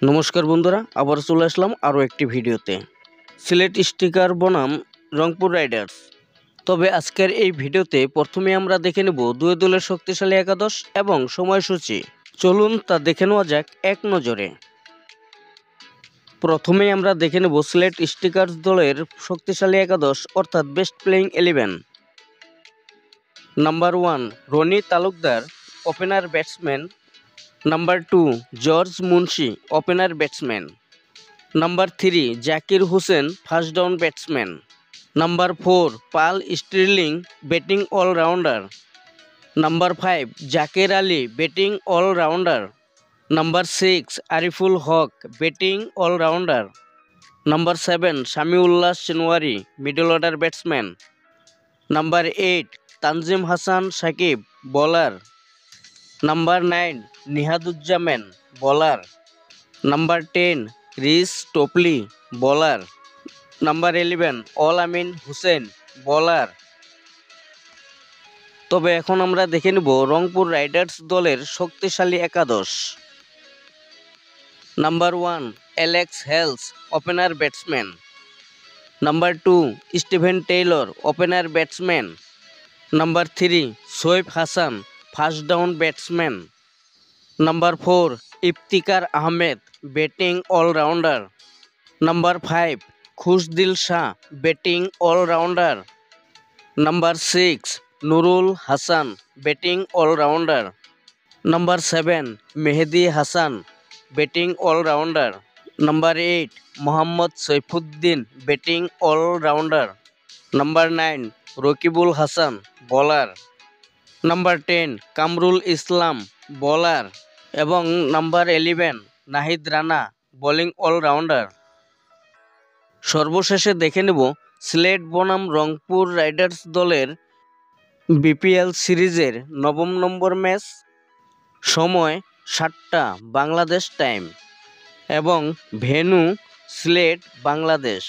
নমস্কার বন্ধুরা, আবার চলে আসলাম আরও একটি ভিডিওতে। সিলেট স্টিকার বনাম রংপুর রাইডার্স। তবে আজকের এই ভিডিওতে প্রথমে আমরা দেখে নেব দুই দলের শক্তিশালী একাদশ এবং সময়সূচি। চলুন তা দেখে নেওয়া যাক এক নজরে। প্রথমেই আমরা দেখে নেব সিলেট স্টিকার্স দলের শক্তিশালী একাদশ অর্থাৎ best playing 11। Number 1 Rony Talukdar, opener batsman. Number 2 George Munsey, opener batsman. Number 3 Zakir Hossain, first down batsman. Number 4 Paul Stirling, batting allrounder. Number 5 Jaker Ali, batting allrounder. Number 6 Ariful Haque, batting allrounder. Number 7 Samiullah Shinwari, middle order batsman. Number 8 Tanzim Hasan Sakib, bowler. Number 9 Nihaduzzaman, bowler. Number 10 Reece Topley, bowler. Number 11 Al আমিন Hussain, bowler. তবে এখন আমরা দেখে নেব Rangpur Riders দলের শক্তিশালী একাদশ। Number 1 Alex Hales, opener batsman. Number 2 Steven Taylor, opener batsman. Number 3 Shoaib Hasan, first down batsman. Number 4 Iftikhar Ahmed, batting allrounder. Number 5 Khushdil Shah, batting allrounder. Number 6 Nurul Hasan, batting allrounder. Number 7 Mehedi Hasan, batting allrounder. Number 8 Mohammad Saifuddin, batting allrounder. Number 9 Rakibul Hasan, bowler. Number 10 Kamrul Islam, bowler. এবং number 11 Nahid Rana, bowling allrounder. সর্বশেষে দেখে নেব সিলেট বনাম Rangpur Riders দলের BPL সিরিজের 9ম নম্বর match. সময় 7টা Bangladesh time এবং venue Sylhet, Bangladesh.